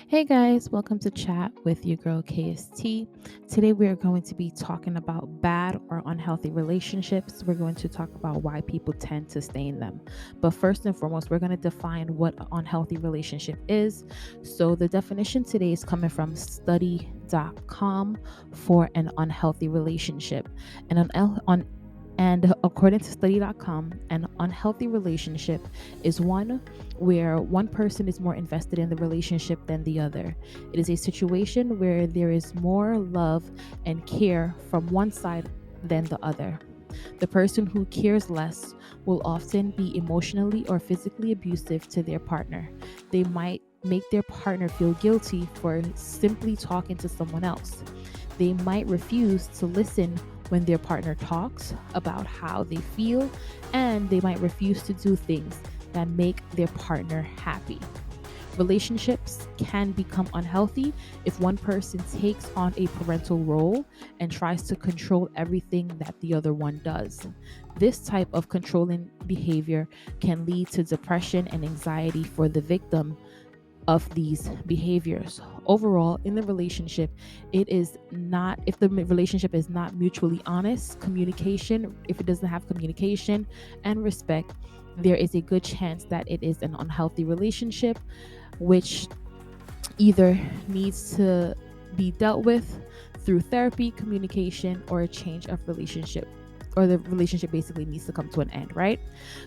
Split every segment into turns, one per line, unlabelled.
Hey guys, welcome to Chat with your girl KST. Today we are going to be talking about bad or unhealthy relationships. We're going to talk about why people tend to stay in them. But first and foremost, we're going to define what an unhealthy relationship is. So the definition today is coming from study.com for an unhealthy relationship. And according to study.com, an unhealthy relationship is one where one person is more invested in the relationship than the other. It is a situation where there is more love and care from one side than the other. The person who cares less will often be emotionally or physically abusive to their partner. They might make their partner feel guilty for simply talking to someone else. They might refuse to listen when their partner talks about how they feel, and they might refuse to do things that make their partner happy. Relationships can become unhealthy if one person takes on a parental role and tries to control everything that the other one does. This type of controlling behavior can lead to depression and anxiety for the victim of these behaviors. Overall, in the relationship, it is not, if the relationship is not mutually honest, communication, if it doesn't have communication and respect, there is a good chance that it is an unhealthy relationship, which either needs to be dealt with through therapy, communication, or a change of relationship, or the relationship basically needs to come to an end, right?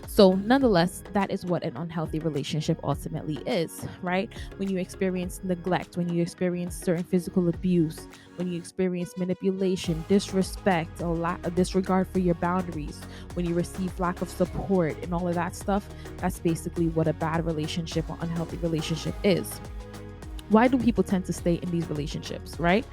So, nonetheless, that is what an unhealthy relationship ultimately is, right? When you experience neglect, when you experience certain physical abuse, when you experience manipulation, disrespect, a disregard for your boundaries, when you receive lack of support and all of that stuff, that's basically what a bad relationship or unhealthy relationship is. Why do people tend to stay in these relationships, right?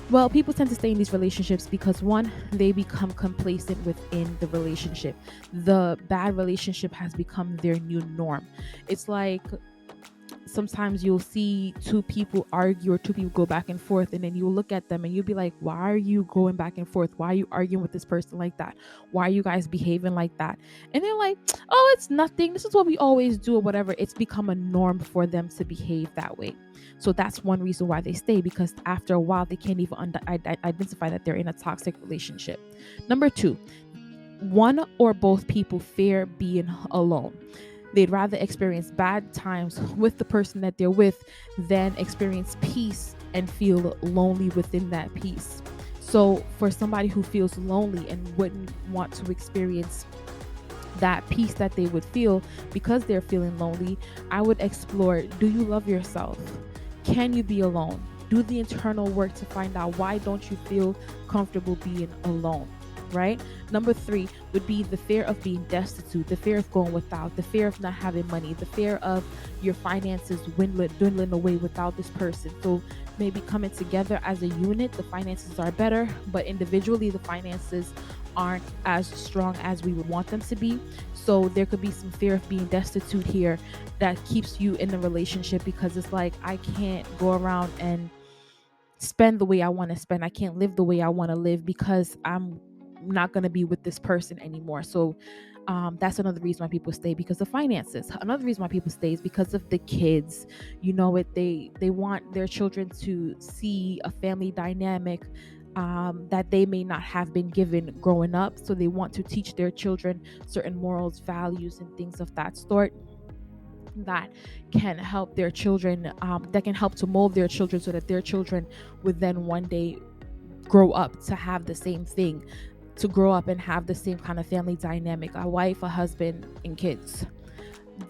Well, people tend to stay in these relationships because one, they become complacent within the relationship. The bad relationship has become their new norm. It's like sometimes you'll see two people argue or two people go back and forth, and then you'll look at them and you'll be like, why are you going back and forth? Why are you arguing with this person like that? Why are you guys behaving like that? And they're like, oh, it's nothing, this is what we always do, or whatever. It's become a norm for them to behave that way. So that's one reason why they stay, because after a while they can't even identify that they're in a toxic relationship. Number two, one or both people fear being alone. They'd rather experience bad times with the person that they're with than experience peace and feel lonely within that peace. So, for somebody who feels lonely and wouldn't want to experience that peace that they would feel because they're feeling lonely, I would explore, do you love yourself? Can you be alone? Do the internal work to find out, why don't you feel comfortable being alone? Right? Number three would be the fear of being destitute, the fear of going without, the fear of not having money, the fear of your finances dwindling away without this person. So maybe coming together as a unit, the finances are better, but individually, the finances aren't as strong as we would want them to be. So there could be some fear of being destitute here that keeps you in the relationship, because it's like, I can't go around and spend the way I want to spend. I can't live the way I want to live because I'm not going to be with this person anymore. So that's another reason why people stay, because of finances. Another reason why people stay is because of the kids. You know it. They want their children to see a family dynamic that they may not have been given growing up. So they want to teach their children certain morals, values, and things of that sort that can help their children, that can help to mold their children so that their children would then one day grow up to have the same thing, to grow up and have the same kind of family dynamic, a wife, a husband, and kids.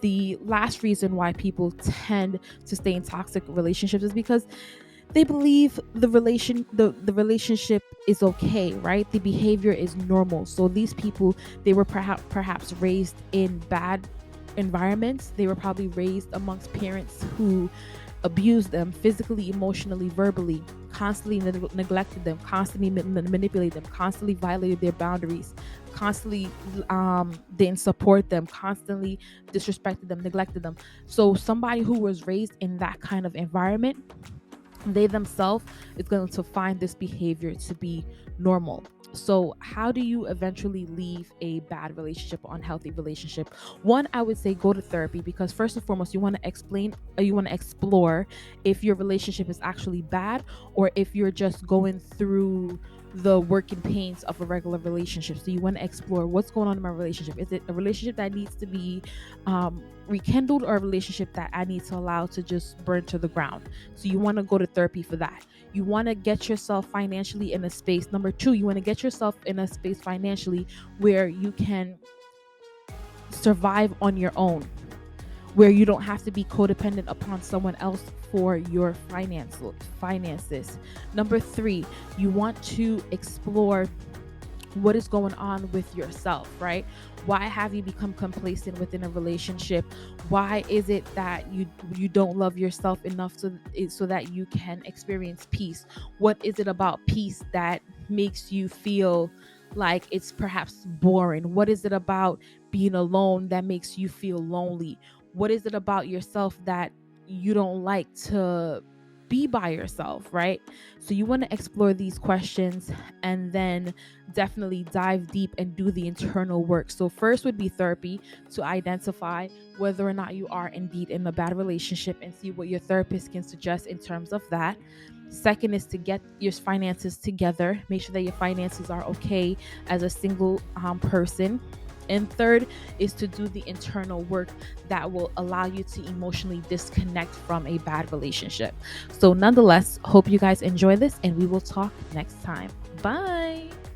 The last reason why people tend to stay in toxic relationships is because they believe the relationship is okay, right? The behavior is normal. So these people, they were perhaps raised in bad environments. They were probably raised amongst parents who abused them physically, emotionally, verbally, constantly neglected them, constantly manipulated them, constantly violated their boundaries, constantly didn't support them, constantly disrespected them, neglected them. So somebody who was raised in that kind of environment, they themselves is going to find this behavior to be normal. So how do you eventually leave a bad relationship, unhealthy relationship? One, I would say go to therapy, because first and foremost, you want to you want to explore if your relationship is actually bad, or if you're just going through the working pains of a regular relationship. So you want to explore what's going on in my relationship. Is it a relationship that needs to be rekindled, or a relationship that I need to allow to just burn to the ground? So you want to go to therapy for that. You want to get yourself financially in a space. Number two, you want to get yourself in a space financially where you can survive on your own, where you don't have to be codependent upon someone else for your finances. Number three, you want to explore what is going on with yourself, right? Why have you become complacent within a relationship? Why is it that you don't love yourself enough so that you can experience peace? What is it about peace that makes you feel like it's perhaps boring? What is it about being alone that makes you feel lonely? What is it about yourself that you don't like to be by yourself, right? So you want to explore these questions, and then definitely dive deep and do the internal work. So first would be therapy, to identify whether or not you are indeed in a bad relationship and see what your therapist can suggest in terms of that. Second is to get your finances together. Make sure that your finances are okay as a single person. And third is to do the internal work that will allow you to emotionally disconnect from a bad relationship. So nonetheless, hope you guys enjoy this, and we will talk next time. Bye.